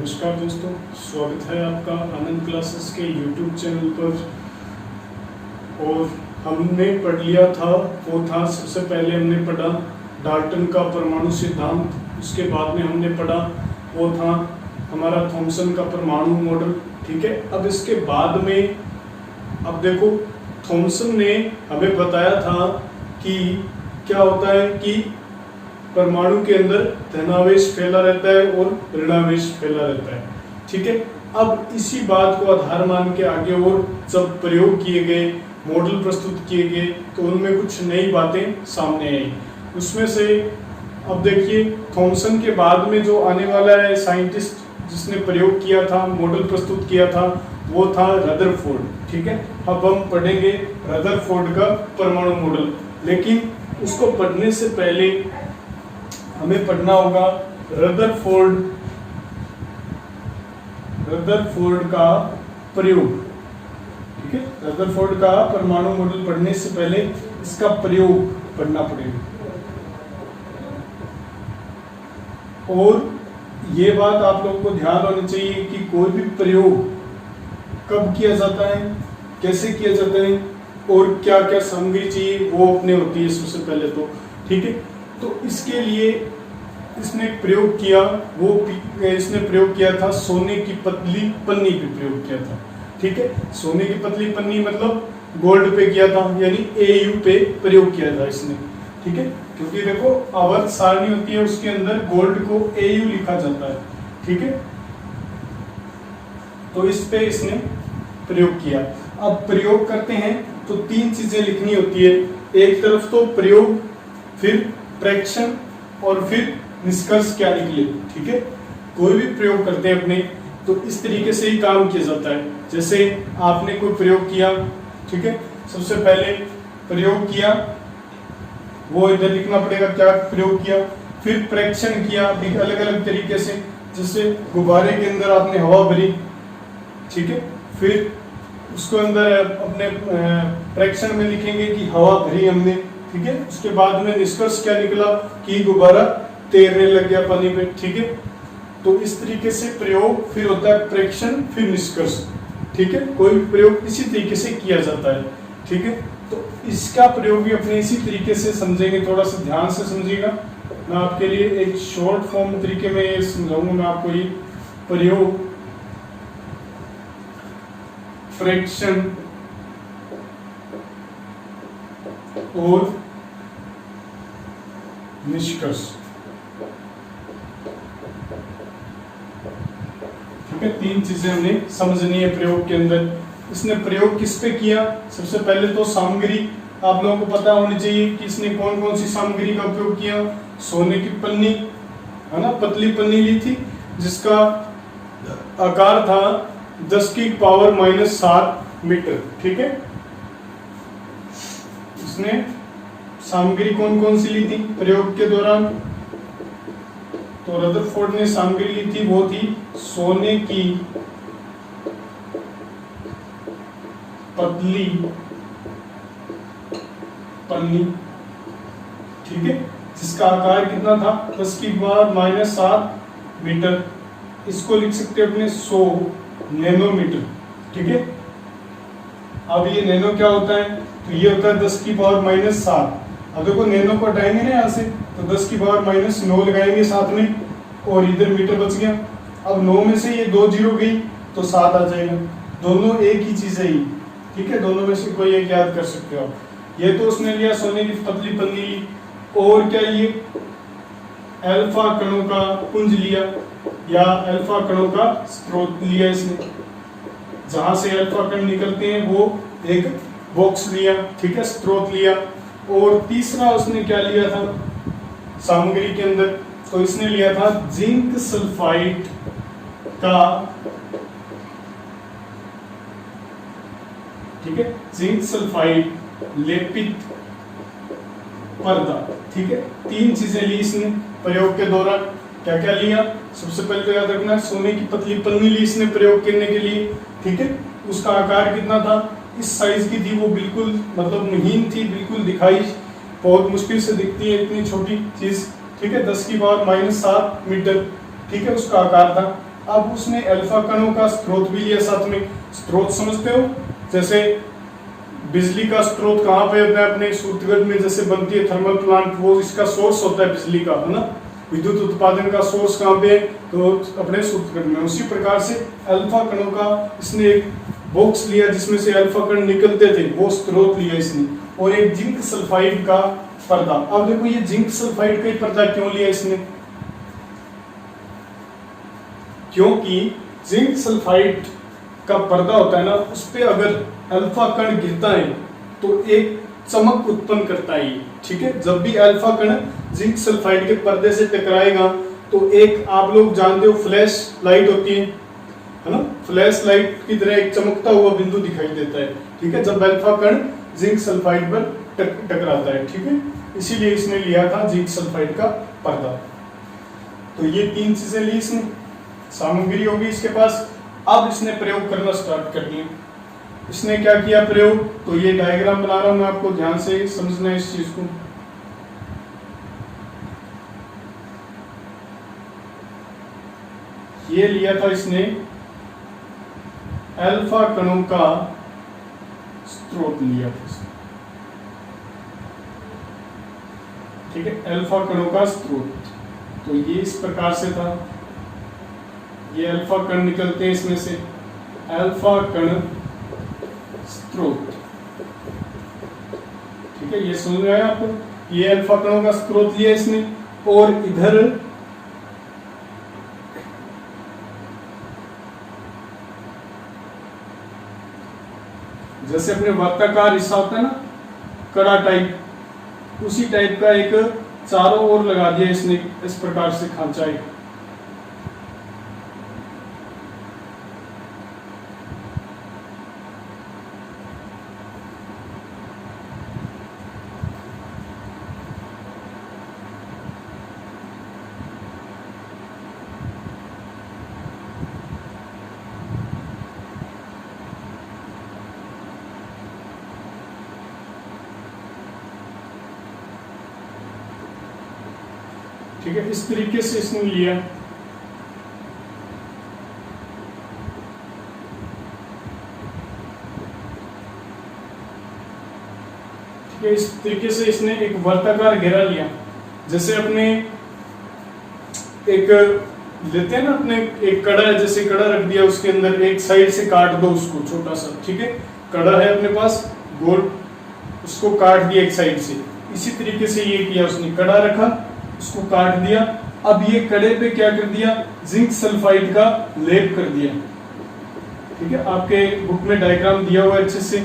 नमस्कार दोस्तों, स्वागत है आपका आनंद क्लासेस के YouTube चैनल पर। और हमने पढ़ लिया था, वो था सबसे पहले हमने पढ़ा डाल्टन का परमाणु सिद्धांत। उसके बाद में हमने पढ़ा वो था हमारा थॉमसन का परमाणु मॉडल। ठीक है, अब इसके बाद में अब देखो, थॉमसन ने हमें बताया था कि क्या होता है कि परमाणु के अंदर धनावेश फैला रहता है और ऋणावेश फैला रहता है। ठीक है, अब इसी बात को आधार मान के आगे और जब प्रयोग किए गए, मॉडल प्रस्तुत किए गए, तो उनमें कुछ नई बातें सामने आई। उसमें से अब देखिए, थॉमसन के बाद में जो आने वाला है साइंटिस्ट जिसने प्रयोग किया था, मॉडल प्रस्तुत किया था, वो था रदरफोर्ड। ठीक है, अब हम पढ़ेंगे रदरफोर्ड का परमाणु मॉडल। लेकिन उसको पढ़ने से पहले हमें पढ़ना होगा रदरफोर्ड का प्रयोग। ठीक है, रदरफोर्ड का परमाणु मॉडल पढ़ने से पहले इसका प्रयोग पढ़ना पड़ेगा। और ये बात आप लोगों को ध्यान होनी चाहिए कि कोई भी प्रयोग कब किया जाता है, कैसे किया जाता है और क्या क्या सामग्री चाहिए, वो अपने होती है सबसे पहले तो। ठीक है, तो इसके लिए इसने प्रयोग किया, इसने प्रयोग किया था सोने की पतली पन्नी पे प्रयोग किया था। ठीक है, सोने की पतली पन्नी मतलब गोल्ड पे किया था, यानी AU पे प्रयोग किया था इसने। ठीक है, क्योंकि देखो आवर्त सारणी होती है, उसके अंदर गोल्ड को AU लिखा जाता है। ठीक है, तो इस पे इसने प्रयोग किया। अब प्रयोग करते हैं तो तीन चीजें लिखनी होती है। एक तरफ तो प्रयोग, फिर प्रेक्षण और फिर निष्कर्ष क्या निकले। ठीक है, कोई भी प्रयोग करते हैं अपने, तो इस तरीके से ही काम किया जाता है। जैसे आपने कोई प्रयोग किया, ठीक है, सबसे पहले प्रयोग किया, वो इधर लिखना पड़ेगा क्या प्रयोग किया। फिर प्रेक्षण किया भी अलग अलग तरीके से, जैसे गुब्बारे के अंदर आपने हवा भरी। ठीक है, फिर उसको अंदर अपने प्रेक्षण में लिखेंगे कि हवा भरी हमने। ठीक है, उसके बाद में निष्कर्ष क्या निकला कि गुब्बारा तैरने लग गया पानी पे। ठीक है, तो इस तरीके से प्रयोग, फिर होता है प्रेक्षण, फिर निष्कर्ष। ठीक है, कोई भी प्रयोग इसी तरीके से किया जाता है। ठीक है, तो इसका प्रयोग भी अपने इसी तरीके से समझेंगे, थोड़ा सा ध्यान से समझिएगा। मैं आपके लिए एक शॉर्ट फॉर्म तरीके में ये समझाऊंगा मैं आपको। ये प्रयोग, प्रेक्षण और निष्कर्ष। ठीक है, तीन चीजें हमें समझनी है प्रयोग के अंदर। इसने प्रयोग किस पे किया? सबसे पहले तो सामग्री आप लोगों को पता होनी चाहिए कि इसने कौन कौन सी सामग्री का उपयोग किया। सोने की पन्नी, है ना, पतली पन्नी ली थी जिसका आकार था 10⁻⁻7 मीटर। ठीक है, इसने सामग्री कौन कौन सी ली थी प्रयोग के दौरान? तो रदरफोर्ड ने सामग्री ली थी, वो थी सोने की पतली पन्नी। ठीक है, जिसका आकार कितना था? 10⁻⁻7 मीटर। इसको लिख सकते हैं अपने 100 नैनोमीटर। ठीक है, अब ये नैनो क्या होता है? तो ये होता है 10⁻⁻7। अब देखो नैनो को हटाएंगे ना यहाँ से, तो 10⁻⁻9 लगाएंगे साथ में, और इधर मीटर बच गया। अब 9 में से ये 2 जीरो गई तो 7 आ जाएगा। दोनों एक ही चीज है ये। ठीक है, दोनों में से कोई एक याद कर सकते हो। ये तो उसने लिया सोने की पतली पन्नी ली, और क्या ये अल्फा कणों का पुंज लिया, या अल्फा कणों का स्रोत लिया इसने। जहां से अल्फा कण निकलते हैं वो एक बॉक्स लिया। ठीक है, स्रोत लिया। और तीसरा उसने क्या लिया था सामग्री के अंदर? तो इसने लिया था जिंक सल्फाइड का, ठीक है, जिंक सल्फाइड लेपित पर्दा। ठीक है, तीन चीजें ली इसने प्रयोग के दौरान। क्या क्या लिया? सबसे पहले तो याद रखना, सोने की पतली पन्नी ली इसने प्रयोग करने के लिए। ठीक है, उसका आकार कितना था? इस साइज की थी वो, बिल्कुल मतलब महीन थी, बिल्कुल दिखाई बहुत मुश्किल से दिखती है इतनी छोटी चीज। ठीक है, 10⁻⁻7 मीटर। ठीक है, उसका आकार था। अब उसने अल्फा कणों का स्रोत भी लिया साथ में। स्रोत समझते हो, जैसे बिजली का स्रोत कहाँ पे होता है अपने सूत्रगत में, जैसे बनती है थर्मल प्लांट, वो इसका सोर्स होता है बिजली का, है ना। विद्युत उत्पादन का सोर्स कहाँ पे है, तो अपने सूत्रगत में। उसी प्रकार से अल्फा कणों का इसने एक बॉक्स लिया जिसमें से अल्फा कण निकलते थे, वो स्रोत लिया इसने, और एक जिंक सल्फाइड का पर्दा। अब देखो ये जिंक सल्फाइड का पर्दा क्यों लिया इसने, क्योंकि जिंक सल्फाइड का पर्दा होता है ना, उस पे अगर अल्फा कण गिरता है तो एक चमक उत्पन्न करता है, ठीक है। जब भी अल्फा कण जिंक सल्फाइड के पर्दे से टकराएगा तो एक, आप लोग जानते हो, फ्लैश लाइट होती है ना, फ्लैश लाइट की तरह एक चमकता हुआ बिंदु दिखाई देता है, ठीक है, जब अल्फा कण जिंक सल्फाइड पर टकराता है, ठीक है। इसीलिए इसने लिया था जिंक सल्फाइड का पर्दा। तो ये 3 चीजें ली इसने, सामग्री होगी इसके पास। अब इसने प्रयोग करना स्टार्ट कर दिया। इसने क्या किया प्रयोग, तो ये डायग्राम बना रहा हूं मैं, आपको ध्यान से समझना है इस चीज को। ये लिया था इसने अल्फा कणों का स्रोत लिया था, ठीक है, अल्फा कणों का स्रोत। तो ये इस प्रकार से था, ये अल्फा कण निकलते हैं इसमें से, अल्फा कण स्रोत, ठीक है, ये समझ में आया आपको। ये अल्फा कणों का स्रोत लिया इसने, और इधर जैसे अपने वर्ताकार हिस्सा होता है ना, कड़ा टाइप, उसी टाइप का एक चारों ओर लगा दिया इसने, इस प्रकार से खांचा एक। ठीक है, इस तरीके से इसने लिया। ठीक है, इस तरीके से इसने एक वर्ताकार घेरा लिया। जैसे अपने एक लेते हैं ना, अपने एक कड़ा है, जैसे कड़ा रख दिया, उसके अंदर एक साइड से काट दो उसको छोटा सा, ठीक है, कड़ा है अपने पास गोल, उसको काट दिया एक साइड से। इसी तरीके से ये किया उसने, कड़ा रखा, उसको काट दिया। अब ये कड़े पे क्या कर दिया, जिंक सल्फाइड का लेप कर दिया, ठीक है। आपके बुक में डायग्राम दिया हुआ है अच्छे से,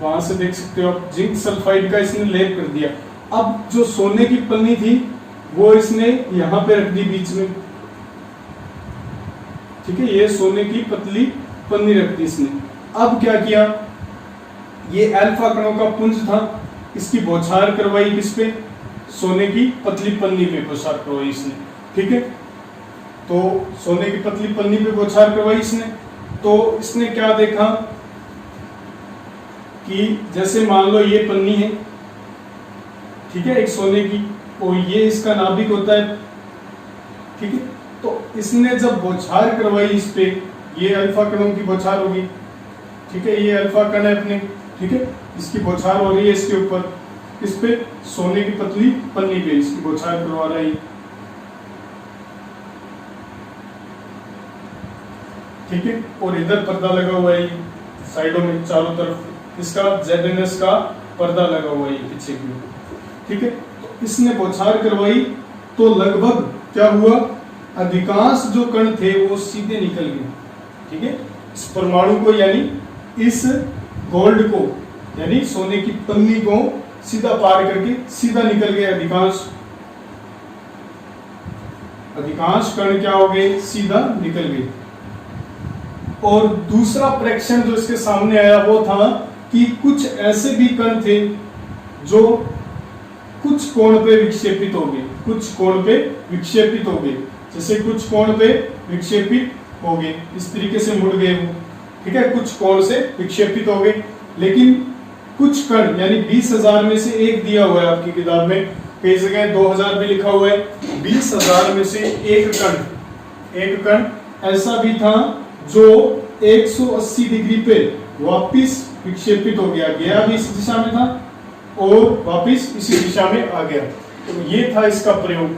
वहां से देख सकते हो आप, जिंक सल्फाइड का इसने लेप कर दिया। अब जो सोने की पन्नी थी वो इसने यहां पे रख दी बीच में, ठीक है, ये सोने की पतली पन्नी रख दी इसने। अब क्या किया, ये अल्फा कणों का पुंज था, इसकी बौछार करवाई किस पे, सोने की पतली पन्नी पे बौछार करवाई इसने, ठीक है। तो सोने की पतली पन्नी पे बौछार करवाई इसने। तो इसने क्या देखा कि जैसे मान लो ये पन्नी है, ठीक है, एक सोने की, और ये इसका नाभिक होता है, ठीक है। तो इसने जब बौछार करवाई इस पे, ये अल्फा कणों की बौछार होगी, ठीक है, ये अल्फा कण है अपने, ठीक है, इसकी बौछार हो रही है इसके ऊपर, इस पे सोने की पतली पन्नी पे इसकी बौछार करवा रहा है, ठीक है। और इधर पर्दा लगा हुआ है साइडों में चारों तरफ, इसका ZNS का पर्दा लगा हुआ है पीछे की, ठीक है। तो इसने बौछार करवाई तो लगभग क्या हुआ, अधिकांश जो कण थे वो सीधे निकल गए, ठीक है, इस परमाणु को, यानी इस गोल्ड को, यानी सोने की पन्नी को सीधा पार करके सीधा निकल गए अधिकांश कण क्या हो गए, सीधा निकल गए। और दूसरा प्रेक्षण जो इसके सामने आया वो था कि कुछ ऐसे भी कण थे जो कुछ कोण पे विक्षेपित हो गए, कुछ कोण पे विक्षेपित हो गए, जैसे कुछ कोण पे विक्षेपित हो गए, इस तरीके से मुड़ गए वो, ठीक है, कुछ कोण से विक्षेपित हो गए। लेकिन कुछ कण, यानी 20,000 में से एक दिया हुआ है आपकी किताब में, कई जगह 2000 भी लिखा हुआ है, 20,000 में से एक कण ऐसा भी था जो 180 डिग्री पे वापिस विक्षेपित हो गया भी इसी दिशा में था और वापिस इसी दिशा में आ गया। तो ये था इसका प्रयोग।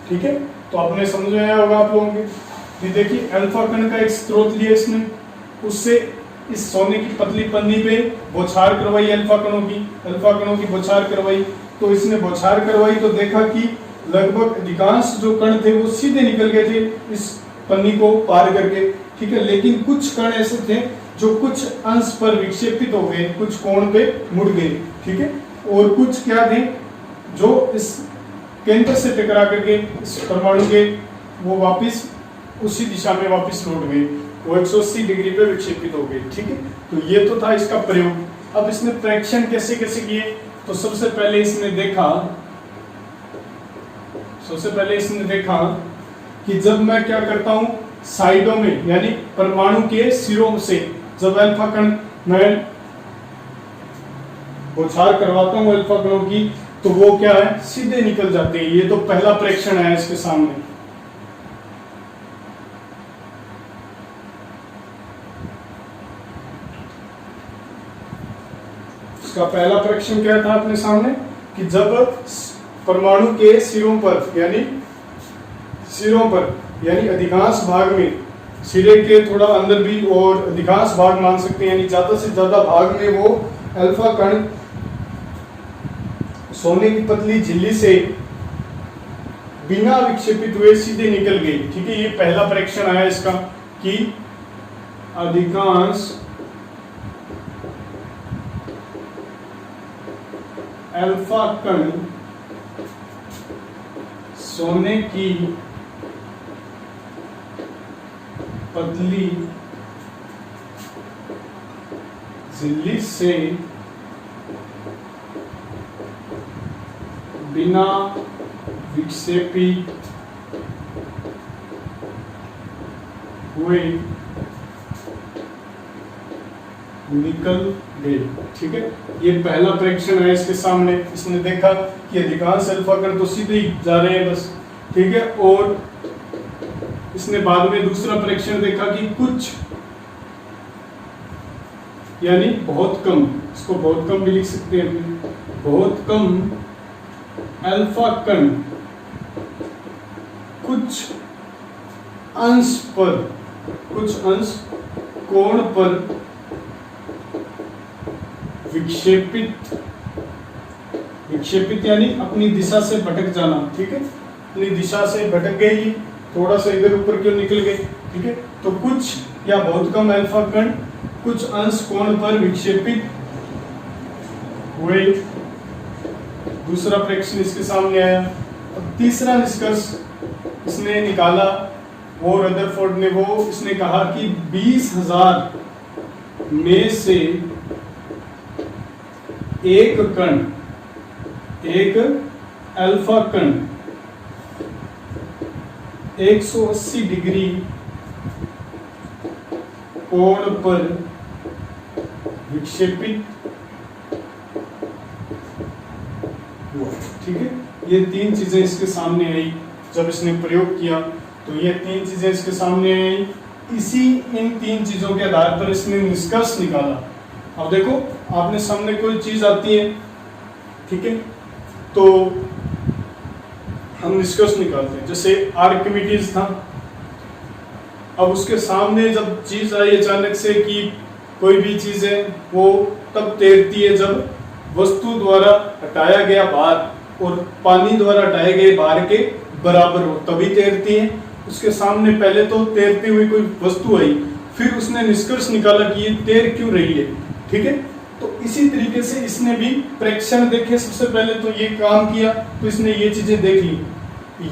ठीक है, तो आपने समझ में आया होगा आप लोगों के। ये देखिए अल्फा कण का एक स्रोत लिया इसने, उससे इस सोने की पतली पन्नी पे बौछार करवाई, अल्फा कणों की बौछार करवाई। तो इसने बौछार करवाई तो देखा कि लगभग अधिकांश जो कण थे वो सीधे निकल गए थे इस पन्नी को पार करके। ठीक है, लेकिन कुछ कण ऐसे थे जो कुछ अंश पर विक्षेपित हो गए, कुछ कोण पे मुड़ गए। ठीक है, और कुछ क्या थे जो इस केंद्र से टकरा करके इस परमाणु के वो वापिस उसी दिशा में वापिस लौट गए, वो 180 डिग्री पे विक्षेपित हो गए। ठीक है, तो ये तो था इसका प्रयोग। अब इसने प्रेक्षण कैसे कैसे किए, तो सबसे पहले इसने देखा कि जब मैं क्या करता हूं साइडों में यानी परमाणु के सिरों से जब अल्फा कण मैं बौछार करवाता हूं अल्फा कणों की, तो वो क्या है सीधे निकल जाते हैं। ये तो पहला प्रेक्षण है इसके सामने। इसका पहला प्रेक्षण क्या था अपने सामने कि जब परमाणु के सिरों पर यानी अधिकांश भाग में, सिरे के थोड़ा अंदर भी और अधिकांश भाग मान सकते हैं, यानी ज्यादा से ज्यादा भाग में वो अल्फा कण सोने की पतली झिल्ली से बिना विक्षेपित हुए सीधे निकल गई। ठीक है, ये पहला प्रेक्षण आया इसका कि अधिकांश अल्फा कण सोने की पतली झिल्ली से बिना विक्षेपित हुए निकल गए। ठीक है, ये पहला प्रेक्षण है इसके सामने। इसने देखा कि अधिकांश अल्फा कण तो सीधे ही जा रहे हैं बस। ठीक है, और इसने बाद में दूसरा प्रेक्षण देखा कि कुछ यानी बहुत कम, इसको बहुत कम भी लिख सकते हैं, बहुत कम अल्फा कण कुछ अंश कोण पर विक्षेपित यानी अपनी दिशा से भटक जाना। ठीक है, अपनी दिशा से भटक गई, थोड़ा सा इधर ऊपर क्यों निकल गए। ठीक है, तो कुछ या बहुत कम अल्फा कण कुछ अंश कोण पर विक्षेपित हुए। दूसरा प्रेक्षण इसके सामने आया। अब तीसरा निष्कर्ष इसने निकाला, वो रदरफोर्ड ने, वो इसने कहा कि 20,000 में से एक अल्फा कण 180 डिग्री कोण पर विक्षेपित हुआ। ठीक है, ये तीन चीजें इसके सामने आई जब इसने प्रयोग किया, तो ये तीन चीजें इसके सामने आई। इन तीन चीजों के आधार पर इसने निष्कर्ष निकाला। अब देखो आपने सामने कोई चीज आती है, ठीक है, तो हम निष्कर्ष निकालते हैं। जैसे आर्किमिडीज था, अब उसके सामने जब चीज आई अचानक से कि कोई भी चीज है वो तब तैरती है जब वस्तु द्वारा हटाया गया भार और पानी द्वारा हटाए गए भार के बराबर हो, तभी तैरती है। उसके सामने पहले तो तैरती हुई कोई वस्तु आई, फिर उसने निष्कर्ष निकाला कि ये तैर क्यों रही है। ठीक है, तो इसी तरीके से इसने भी प्रेक्षण देखे। सबसे पहले तो ये काम किया, तो इसने ये चीजें देख ली,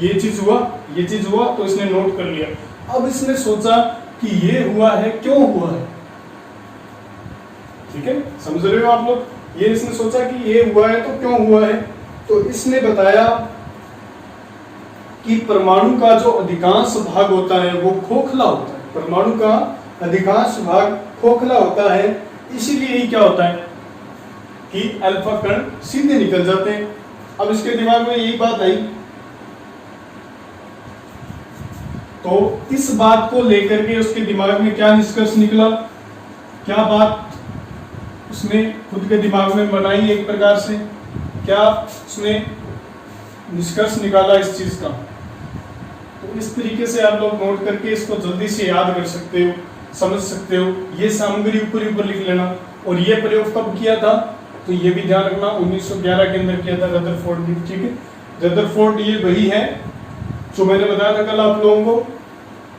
ये चीज हुआ तो इसने नोट कर लिया। अब इसने सोचा कि ये हुआ है, क्यों हुआ है। ठीक है, समझ रहे हो आप लोग। ये इसने सोचा कि ये हुआ है तो क्यों हुआ है। तो इसने बताया कि परमाणु का जो अधिकांश भाग होता है वो खोखला होता है। परमाणु का अधिकांश भाग खोखला होता है, इसीलिए ही क्या होता है कि अल्फा कण सीधे निकल जाते हैं। अब इसके दिमाग में यही बात आई, तो इस बात को लेकर के उसके दिमाग में क्या निष्कर्ष निकला, क्या बात उसने खुद के दिमाग में बनाई, एक प्रकार से क्या उसने निष्कर्ष निकाला इस चीज का। तो इस तरीके से आप लोग नोट करके इसको जल्दी से याद कर सकते हो, समझ सकते हो। ये सामग्री ऊपर ऊपर लिख लेना। और ये प्रयोग कब किया था, तो ये भी ध्यान रखना 1911 के अंदर किया था रदरफोर्ड ने, ठीक है। रदरफोर्ड ये वही है जो मैंने बताया था कल आप लोगों को,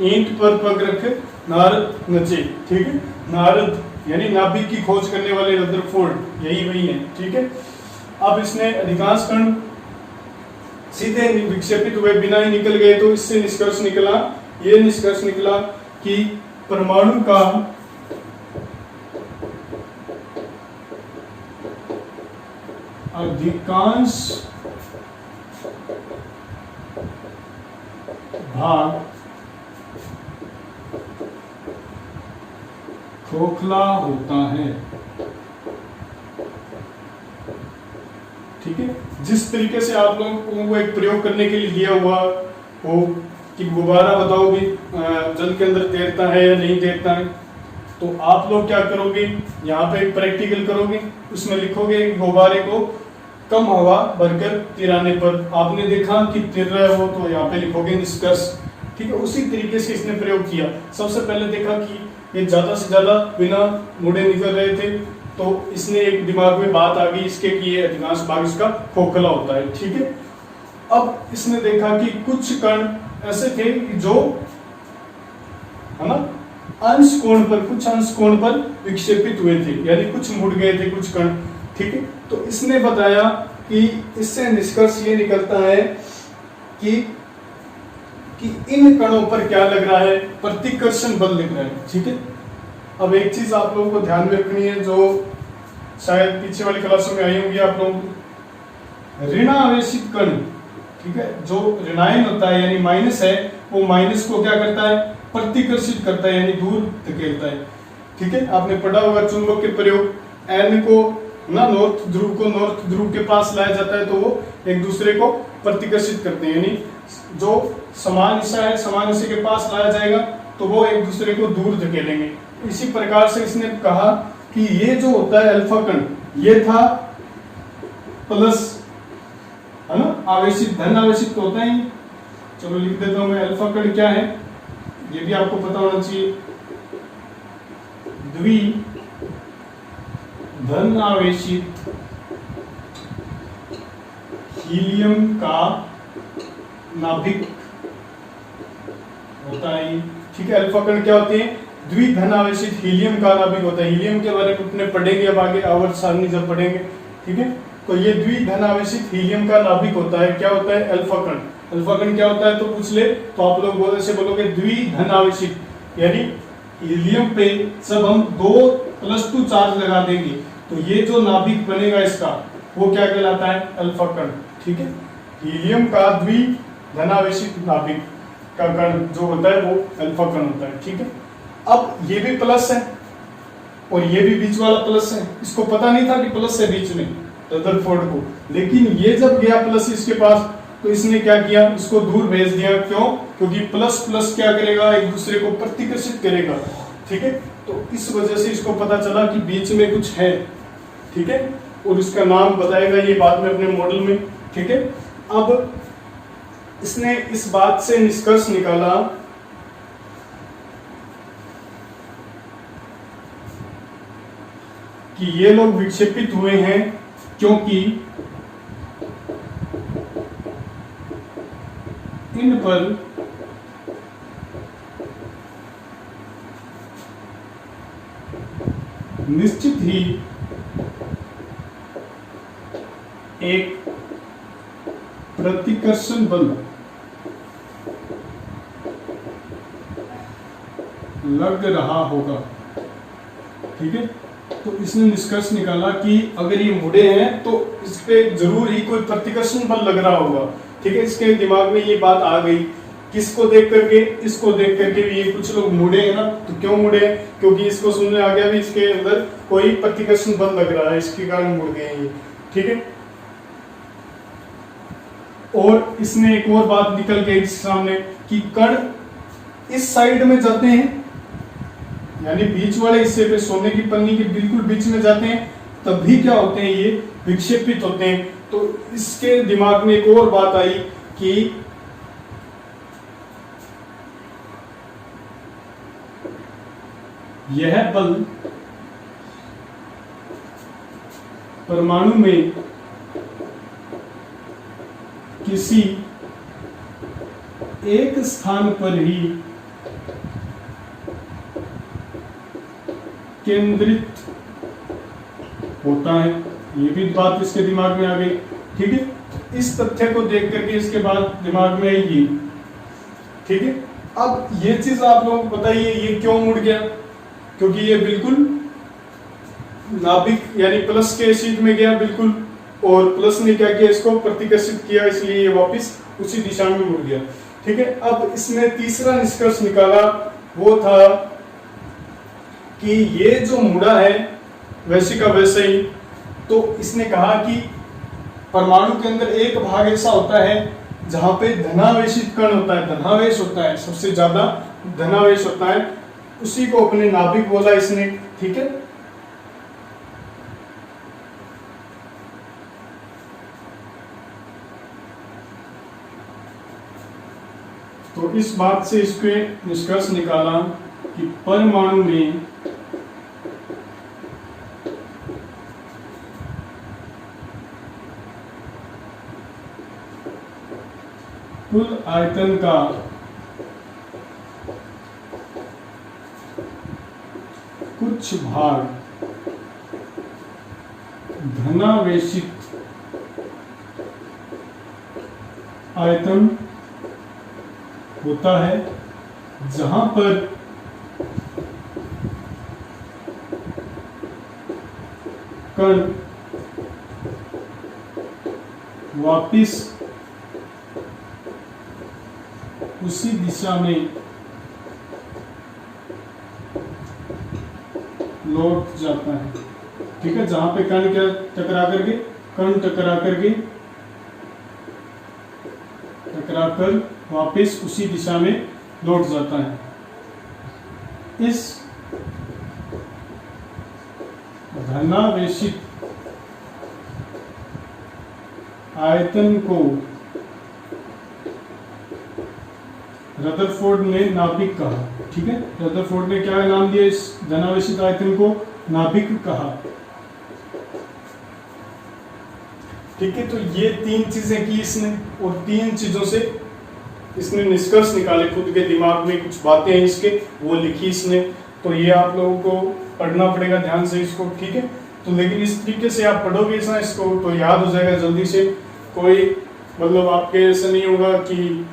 ईंट पर पग रखे नारद नचे, ठीक है। नारद यानी नाभिक की खोज करने वाले रदरफोर्ड यही वही है, ठीक है। अब इसने अधिकांश कण सीधे विक्षेपित हुए बिना ही निकल गए, तो इससे निष्कर्ष निकला, ये निष्कर्ष निकला कि परमाणु का अधिकांश भाग खोखला होता है, ठीक है। जिस तरीके से आप लोगों को एक प्रयोग करने के लिए दिया हुआ हो कि गुब्बारा बताओ भी जल के अंदर तैरता है या नहीं तैरता है, तो आप लोग क्या करोगे, यहाँ पे एक प्रैक्टिकल करोगे, उसमें लिखोगे गुब्बारे को कम हवा भरकर तिराने पर आपने देखा कि तिर रहा है वो, तो यहाँ पे लिखोगे निष्कर्ष, ठीक है। उसी तरीके से इसने प्रयोग किया। सबसे पहले देखा कि ये ज्यादा से ज्यादा बिना मुड़े निकल रहे थे, तो इसने एक दिमाग में बात आ गई इसके कि ये अधिकांश भाग इसका खोखला होता है, ठीक है। अब इसने देखा कि कुछ कण ऐसे थे जो है ना अंश कोण पर, कुछ अंश कोण पर विक्षेपित हुए थे, यानी कुछ मुड़ गए थे कुछ कण, ठीक है। तो इसने बताया कि इससे निष्कर्ष ये निकलता है कि इन कणों पर क्या लग रहा है, प्रतिकर्षण बल लग रहा है, ठीक है। अब एक चीज आप लोगों को ध्यान में रखनी है जो शायद पीछे वाली क्लासों में आई होंगी आप लोगों को, ऋणावेशित कण, ठीक है, जो ऋणायन होता है यानी माइनस है, वो माइनस को क्या करता है, प्रतिकर्षित करता है यानी दूर धकेलता है, ठीक है। आपने पढ़ा होगा चुंबक के प्रयोग, एन को ना नॉर्थ ध्रुव को नॉर्थ ध्रुव के पास लाया जाता है तो वो एक दूसरे को प्रतिकर्षित करते हैं, यानी जो समान दिशा है समान दिशा के पास लाया जाएगा तो वो एक दूसरे को दूर धकेलेंगे। इसी प्रकार से इसने कहा कि ये जो होता है अल्फा कण, ये था प्लस, है ना, आवेशित, धन आवेशित तो होता ही। चलो लिख देता हूं मैं, अल्फा कण क्या है ये भी आपको पता होना चाहिए, द्वि धन आवेशित हीलियम का नाभिक होता है, ठीक है। अल्फा कण क्या होते हैं, द्विधन आवेशित हीलियम का नाभिक होता है। हीलियम के बारे में अपने पढ़ेंगे अब आगे, आवर्त सारणी जब पढ़ेंगे, ठीक है। तो ये द्विधन आवेशित हीलियम का नाभिक होता है, क्या होता है, अल्फा कण। अल्फा कण क्या होता है तो पूछ ले तो आप लोग ऐसे बोलोगे द्विधन आवेशित, यानी हीलियम पे जब हम 2+2 चार्ज लगा देंगे तो ये जो नाभिक बनेगा इसका वो क्या कहलाता है, अल्फा कण, ठीक है। हीलियम का द्विधनावेशित नाभिक का कण जो होता है वो अल्फा कण होता है, ठीक है। अब ये भी प्लस है और ये भी बीच वाला प्लस है, इसको पता नहीं था कि प्लस है बीच में रदरफोर्ड को, लेकिन ये जब गया प्लस इसके पास तो इसने क्या किया, इसको दूर भेज दिया। क्यों, क्योंकि प्लस प्लस क्या करेगा, एक दूसरे को प्रतिकर्षित करेगा, ठीक है। तो इस वजह से इसको पता चला कि बीच में कुछ है, ठीक है, और इसका नाम बताएगा ये बाद में अपने मॉडल में, ठीक है। अब इसने इस बात से निष्कर्ष निकाला कि ये लोग विक्षेपित हुए हैं क्योंकि इन पर निश्चित ही एक प्रतिकर्षण बल लग रहा होगा, ठीक है। तो इसने निष्कर्ष निकाला कि अगर ये मुड़े हैं तो इस पे जरूर ही कोई प्रतिकर्षण बल लग रहा होगा, ठीक है। इसके दिमाग में ये बात आ गई, किसको देख करके, इसको देख करके भी ये कुछ लोग मुड़े हैं ना, तो क्यों मुड़े हैं, क्योंकि इसको सुनने आ गया भी इसके अंदर कोई प्रतिकर्षण बल लग रहा है, इसके कारण मुड़ गए हैं ये, ठीक है। और इसने एक और बात निकल गई सामने कि कण इस साइड में जाते हैं, यानी बीच वाले हिस्से पे सोने की पन्नी के बिल्कुल बीच में जाते हैं, तब भी क्या होते हैं, ये विक्षेपित होते हैं। तो इसके दिमाग में एक और बात आई कि यह बल परमाणु में किसी एक स्थान पर ही केंद्रित होता है। ये भी बात इसके दिमाग में आ गई, ठीक है। इस तथ्य को देख करके इसके बाद दिमाग में आई ये, ठीक है। अब ये चीज आप लोगों को बताइए ये क्यों मुड़ गया, क्योंकि ये बिल्कुल नाभिक यानी प्लस के सीट में गया बिल्कुल, और प्लस ने क्या किया, इसको प्रतिकर्षित किया, इसलिए ये वापस उसी दिशा में मुड़ गया, ठीक है। अब इसने तीसरा निष्कर्ष निकाला, वो था कि ये जो मुड़ा है वैसे का वैसे ही। तो इसने कहा कि परमाणु के अंदर एक भाग ऐसा होता है जहां पे धनावेशित कण होता है, धनावेश होता है, सबसे ज्यादा धनावेश होता है, उसी को अपने नाभिक बोला इसने, ठीक है। तो इस बात से इसके निष्कर्ष निकाला कि परमाणु में कुल आयतन का कुछ भाग धनावेशित आयतन होता है, जहां पर कण वापिस उसी दिशा में लौट जाता है, ठीक है। जहां पे कण क्या टकरा कर वापस उसी दिशा में लौट जाता है। इस धनावेशित आयतन को रदरफोर्ड ने नाभिक कहा, ठीक है। रदरफोर्ड ने क्या नाम दिया इस धनावेशित आयतन को, नाभिक कहा, ठीक है। तो ये तीन चीजें की इसने, और तीन चीजों से इसने निष्कर्ष निकाले, खुद के दिमाग में कुछ बातें हैं इसके, वो लिखी इसने। तो ये आप लोगों को पढ़ना पड़ेगा ध्यान से इसको, ठीक है। तो लेकिन इस तरीके से आप पढ़ोगे ना इसको तो याद हो जाएगा जल्दी से, कोई मतलब आपके ऐसा नहीं होगा कि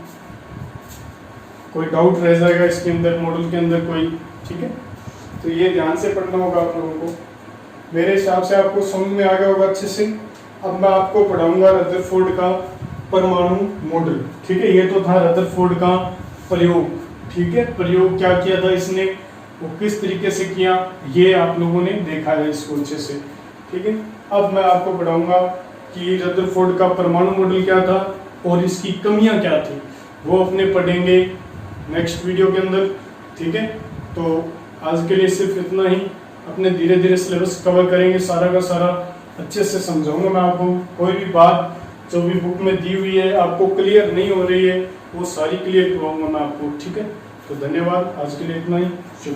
कोई डाउट रह जाएगा इसके अंदर, मॉडल के अंदर कोई, ठीक है। तो ये ध्यान से पढ़ना होगा आप लोगों को। मेरे हिसाब से आपको समझ में आ गया होगा अच्छे से। अब मैं आपको पढ़ाऊंगा रदरफोर्ड का परमाणु मॉडल, ठीक है। ये तो था रदरफोर्ड का प्रयोग, ठीक है। प्रयोग क्या किया था इसने, वो किस तरीके से किया, ये आप लोगों ने देखा है इसको अच्छे से, ठीक है। अब मैं आपको पढ़ाऊंगा कि रदरफोर्ड का परमाणु मॉडल क्या था और इसकी कमियां क्या थी, वो अपने पढ़ेंगे नेक्स्ट वीडियो के अंदर, ठीक है। तो आज के लिए सिर्फ इतना ही, अपने धीरे धीरे सिलेबस कवर करेंगे, सारा का सारा अच्छे से समझाऊंगा मैं आपको। कोई भी बात जो भी बुक में दी हुई है आपको क्लियर नहीं हो रही है वो सारी क्लियर करवाऊंगा मैं आपको, ठीक है। तो धन्यवाद, आज के लिए इतना ही, शुभ।